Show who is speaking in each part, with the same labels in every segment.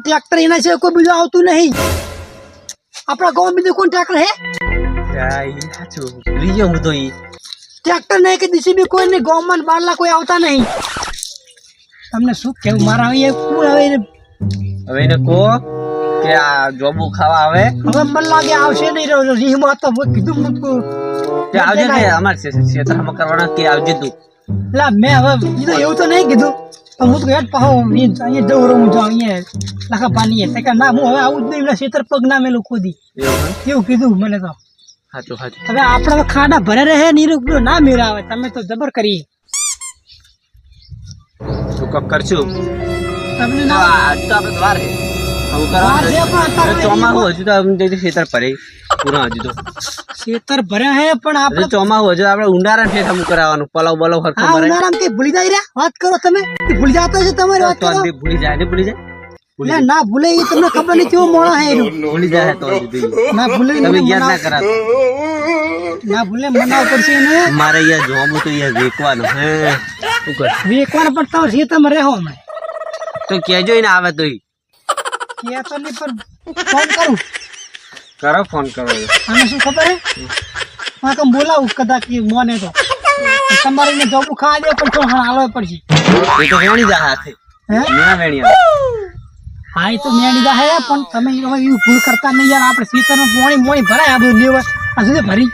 Speaker 1: tractor એના છે કોઈ બીજું આવતું નહીં આપણા ગામમાં બીજું કોણ ટ્રેક્ટર હે
Speaker 2: હું તો
Speaker 1: ટ્રેક્ટર નહીં કે જીસીબી કોઈ નહીં ગામમાં બારલા કોઈ આવતા નહીં તમને શું કેવું મારા હવે
Speaker 2: એને કહો કે આ જોબુ ખાવા આવે
Speaker 1: હવે મને લાગે આવશે નહીં રીહમાં તો કીધું મુકુ
Speaker 2: તે આવજે ને અમાર ક્ષેત્રમાં કરવાના કે આવજે તું
Speaker 1: લા મેં હવે કીધું એવું તો નહીં કીધું પણ હું તો હેડ પાહો અહીંયા જવું રહું છું અહીંયા લખા પાણી કે ના હું હવે આવું જ નહીં એટલે ક્ષેત્ર પગ ના મેલું ખોદી એવું કીધું મને તો
Speaker 2: સાચું
Speaker 1: હવે આપણા ખાડા ભરે રહે નીરું ના મેળા આવે તમે તો જબર કરી
Speaker 2: તું કક કરશું
Speaker 1: તમને ના
Speaker 2: આજ તો આપણે દ્વાર હે આવું કરવાનું ચોમાસું હજુ તો આપણે ખેતર ભરે પૂરા હજુ તો
Speaker 1: ખેતર ભર્યા હે પણ આપણે
Speaker 2: ચોમાસું હજુ આપણે ઊંડારા ફેર કરાવવાનું પલાવ બલાવ હરખો
Speaker 1: હા ઊંડારામ કે ભૂલી જાય રહ્યા વાત કરો તમે ભૂલી જાતો છે તમારી વાત કરો
Speaker 2: ભૂલી જાય ને ભૂલી જાય
Speaker 1: ના ભૂલે એ તમને ખબર નહીં કેવો મોણા હે
Speaker 2: ભૂલી જાય તો
Speaker 1: ના ભૂલે
Speaker 2: તમે યાદ ના કરાતો
Speaker 1: ના ભૂલે મનાવ પડશે એને
Speaker 2: મારે યાર જોબુ તો યાર વેકવાનો હે શું કર
Speaker 1: વેકવાનો પણ તો છે તમે રહો અમે
Speaker 2: તો કેજો ને આવે તોય
Speaker 1: કે તો નહીં પણ ફોન કરું
Speaker 2: કરો ફોન કરો
Speaker 1: આને શું ખબર હે માં કમ બોલાવું કદાચ કે મોને તો તમારે ને જોબુ ખાવા દે પણ તો હાલો પડશે
Speaker 2: એ તો વેણી જા હાથે
Speaker 1: હે
Speaker 2: ના વેણી
Speaker 1: હા એ તો મેણી જા હે પણ તમે એવું ભૂલ કરતા નહીં યાર આપણે સીતરનું મોણી ભરાય આ બધું લેવા આ સુધી ભરી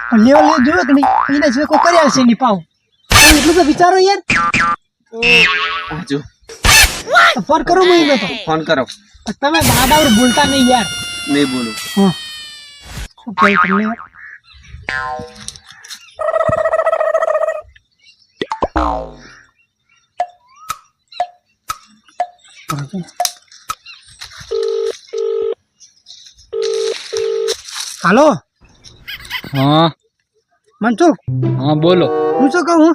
Speaker 1: પણ લેવા જોયો કે નહીં એને સિવાય કોઈ કરી આવશે નહીં પાવ એટલું તો વિચારો યાર
Speaker 2: હાજુ
Speaker 1: ફોન કરો હું તો
Speaker 2: ફોન કરો
Speaker 1: તમે બાડાવર બોલતા નહીં યાર
Speaker 2: નહીં બોલું
Speaker 1: હા શું કહે તમને હાલો
Speaker 3: हाँ
Speaker 1: મનસુખ
Speaker 3: हाँ बोलो
Speaker 1: હું શું કહું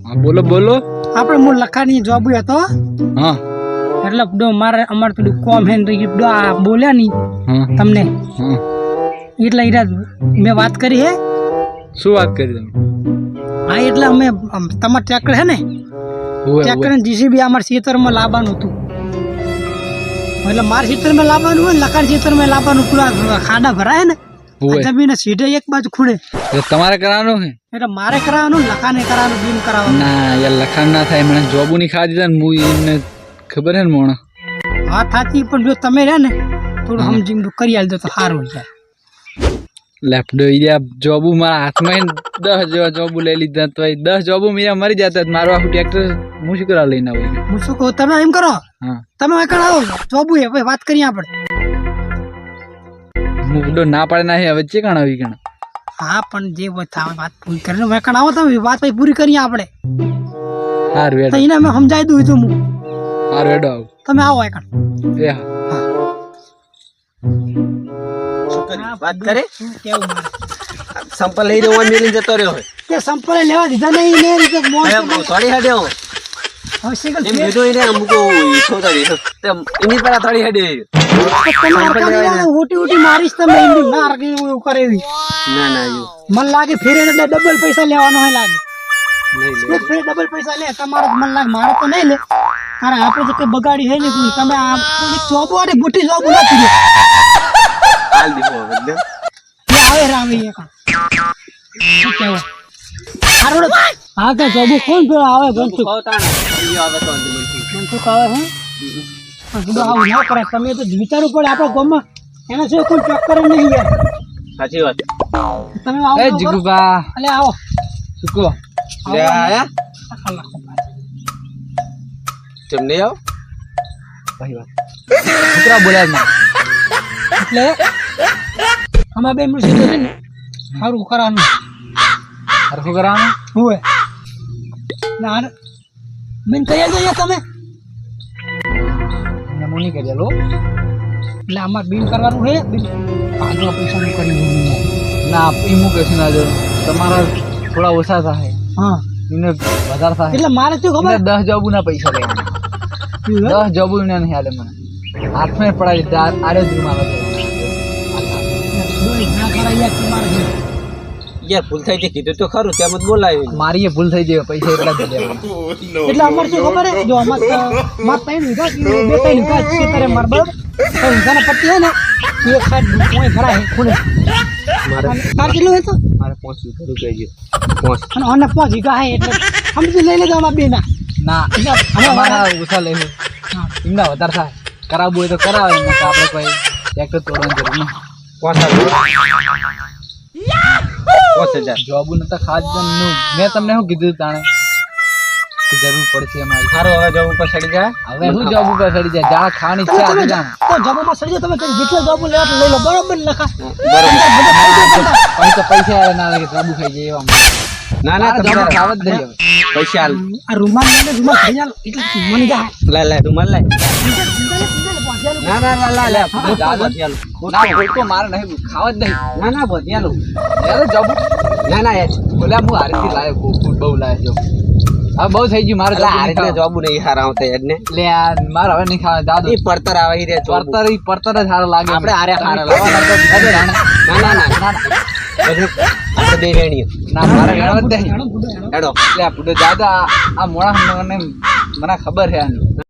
Speaker 3: हाँ बोलो बोलो
Speaker 1: આપણે હું લખાની જોબ હતો
Speaker 3: हाँ
Speaker 1: એટલે મારે અમારે પેલું કોમ હે ને તો આ બોલ્યા નહીં
Speaker 3: हाँ
Speaker 1: તમને
Speaker 3: हाँ
Speaker 1: એટલે મેં વાત કરી હે
Speaker 3: શું વાત કરી તમે
Speaker 1: હા એટલે અમે તમારે ટ્રેક્ટર હે ને
Speaker 3: हुए
Speaker 1: ટ્રેક્ટર ને જીસીબી અમારા ખેતરમાં લાવવાનું હતું એટલે મારા ખેતરમાં લાવવાનું હોય ને લખાણ ખેતરમાં લાવવાનું પૂરા ખાડા ભરાય ને
Speaker 3: हुए
Speaker 1: જમીને સીધે એક બાજુ ખૂણે
Speaker 3: ये તમારે કરાવવાનું है
Speaker 1: એટલે મારે કરાવવાનું લખાને કરાવવાનું બીમ કરાવવાનું
Speaker 3: ના યાર લખાણ ના થાય મને જોબુ ની ખા દીધા ને હું એને ખબર હે ને મોણા
Speaker 1: હા થાતી પણ જો તમે રહ્યા ને થોડું સમજીને કરી આલજો તો સારું જાય
Speaker 3: લેપડો યાર જોબુ મારા હાથમાં 10 જેવા જોબુ લઈ લીધા તો 10 જોબુ મેરા મરી જતા મારું આખું ટ્રેક્ટર હું શું કરા લઈને આવું
Speaker 1: હું શું કહું તમે એમ કરો
Speaker 3: હા
Speaker 1: તમે એકણ આવો જોબુ હે ભાઈ વાત કરીએ આપણે
Speaker 3: મુકડો ના પાડે ના હવે ચે કણ આવી કણ
Speaker 1: હા પણ જે થાય વાત પૂરી કરીને વેકણ આવો તમે વાત પછી પૂરી કરીએ આપણે
Speaker 3: હાર
Speaker 1: તો
Speaker 3: વેડો
Speaker 1: એને મેં સમજાવી દઉં છું હું
Speaker 3: હાર વેડો આવ
Speaker 1: તમે આવો એકણ
Speaker 3: એ હા
Speaker 2: વાત કરે
Speaker 1: શું કેવું મારે
Speaker 2: સંપલ લઈ રહ્યો મેલી જતો રહ્યો હોય
Speaker 1: તે સંપલે લેવા દીધા નહીં ને રીતે મોસ
Speaker 2: થોડી હડ્યો
Speaker 1: હવે સિંગલ
Speaker 2: એમ કીધું એને અમુક ઈચ્છો કરી એની પર થોડી હડ્યો
Speaker 1: ઉટી મારીશ તમે એમની ના એવું કરે એવી
Speaker 2: ના ના એવું
Speaker 1: મને લાગે ફેરે એટલે ડબલ પૈસા લેવાનો હોય લાગે
Speaker 2: નહીં લે
Speaker 1: એક ફેરે ડબલ પૈસા લે તમારે મને લાગે મારે તો નહીં લે કારણ આપણે તો કઈ બગાડી હે નહીં તમે આ જોબો અને મોટી જોબો નાખી દો
Speaker 2: હાલ દીધો એટલે
Speaker 1: એ આવે રામે એક શું કહેવાય હારું હા કે જોબો કોણ પે આવે ગમતું
Speaker 2: આવે તો
Speaker 1: મનસુખ આવે હે આવું ના કરે તમે તો વિચારવું પડે આપણા ગામમાં એના સિવાય કોઈ ચક્કર નહીં યાર
Speaker 2: સાચી વાત
Speaker 1: તમે આવો
Speaker 3: એ જીગુબા
Speaker 1: અલે આવો
Speaker 3: સુકો
Speaker 2: લે આયા કેમ નહીં આવ
Speaker 3: ભાઈ વાત છોકરા બોલ્યા ના
Speaker 1: એટલે અમારે બે મિનિટ છે ને સારું કરવાનું
Speaker 3: હરખું કરવાનું
Speaker 1: હોય ના મેં કહી દો તમે
Speaker 3: મુની કરી લો
Speaker 1: એટલે આમાં બિલ કરવાનું છે બિલ આગળ પૈસાનું કરી
Speaker 3: ના એ મૂકે છે ના જો તમારા થોડા ઓછા થાય
Speaker 1: હા
Speaker 3: એને વધારે થાય
Speaker 1: એટલે મારે શું ખબર
Speaker 3: 10 જોબુ ના પૈસા લેવાના 10 જોબુ ને નહીં હાલે મને હાથમાં પડાવી દે આરે જ રૂમાલ
Speaker 1: ના કરાય યાર તમારે
Speaker 2: યાર ભૂલ થઈ ગઈ કીધું તો ખરું તેમ જ બોલાવ્યું
Speaker 3: મારી એ ભૂલ થઈ ગઈ પૈસા એટલા જ લેવાના
Speaker 1: એટલે અમારે શું ખબર હે જો અમાર ત્રણ વીઘા બે ત્રણ વીઘા ખેતરે માર બરાબર ત્રણ વીઘાના પટ્ટી હે ને એ એક સાઈડ પોઈ ભરાય ખૂણે
Speaker 2: મારે
Speaker 1: તાર કેટલું હે તો
Speaker 2: મારે 5 વીઘા રૂપિયા ગયો 5
Speaker 1: અને ઓને 5 વીઘા હે એટલે સમજી લઈ લેજો અમાર બે ના
Speaker 3: ના અમારા ઓછા લેવું એમના વધારે થાય કરાવવું હોય તો કરાવે ને આપણે કોઈ ટ્રેક્ટર તોડવાની જરૂર નહીં
Speaker 2: 5000
Speaker 3: જોબુ નતા ખાજનું મેં તમને શું કીધું તાણે કે જરૂર પડશે અમારી
Speaker 2: સારું હવે જવું ઉપર ચડી જાય
Speaker 3: હવે હું જોબ ઉપર ચડી જાય જા ખાવાની ઈચ્છા
Speaker 1: તમે
Speaker 3: હતી જાણ
Speaker 1: તો જબોમાં સડી જાઓ તમે જેટલા જોબ લેવા લઈ લો બરાબર લખા
Speaker 3: પૈસા ના લાગે સાબુ ખાઈ જાય એવા
Speaker 2: ના ના
Speaker 3: જોબ
Speaker 2: તમે
Speaker 3: ખાવા જ નહીં હવે
Speaker 2: પૈસા હાલ
Speaker 1: આ રૂમાલ લઈને રૂમાલ ખાઈ જાવ એટલે મને જા
Speaker 2: લે રૂમાલ લે ના ના ના લા લે
Speaker 3: દાદા ના ભૂખ તો મારે નહીં ખાવા જ નહીં
Speaker 2: ના ના ભતિયાલું
Speaker 3: યાર જોબ
Speaker 2: ના ના યાર
Speaker 3: બોલ્યા હું હારેથી લાયો ખૂબ બહુ લાયો જો હવે બહુ થઈ ગયું મારે
Speaker 2: આ રીતે જોબ નહીં હારા આવતા યાર ને
Speaker 3: લે મારે હવે નહીં ખાવા દાદુ
Speaker 2: એ પડતર આવે ઈ રે જોબ
Speaker 3: પડતર જ સારો લાગે
Speaker 2: આપણે હારે હારા
Speaker 3: લાગે
Speaker 2: ના ના ના આપણે બે વેણીઓ
Speaker 3: ના મારે ગણવા જ નહીં
Speaker 2: હેડો
Speaker 3: લે પુડો દાદા આ મોણા મને ખબર છે આની